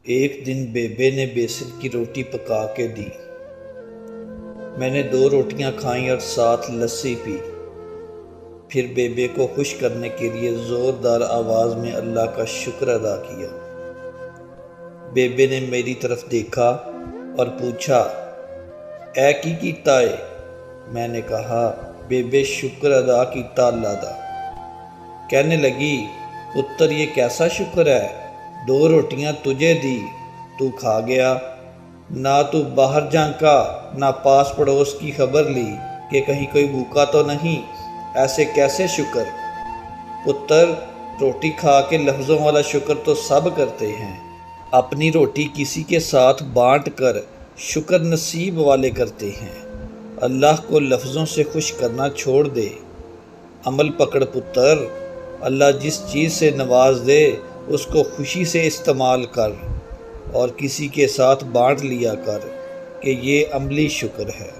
ایک دن بیبے نے بیسن کی روٹی پکا کے دی۔ میں نے 2 روٹیاں کھائیں اور ساتھ لسی پی۔ پھر بیبے کو خوش کرنے کے لیے زوردار آواز میں اللہ کا شکر ادا کیا۔ بیبے نے میری طرف دیکھا اور پوچھا، اے کی کیتا ہے؟ میں نے کہا، بیبے شکر ادا کیتا اللہ دا۔ کہنے لگی، پتر یہ کیسا شکر ہے؟ 2 روٹیاں تجھے دی، تو کھا گیا، نہ تو باہر جھانکا، نہ پاس پڑوس کی خبر لی کہ کہیں کوئی بھوکا تو نہیں، ایسے کیسے شکر؟ پتر، روٹی کھا کے لفظوں والا شکر تو سب کرتے ہیں، اپنی روٹی کسی کے ساتھ بانٹ کر شکر نصیب والے کرتے ہیں۔ اللہ کو لفظوں سے خوش کرنا چھوڑ دے، عمل پکڑ پتر۔ اللہ جس چیز سے نواز دے اس کو خوشی سے استعمال کر اور کسی کے ساتھ بانٹ لیا کر کہ یہ عملی شکر ہے۔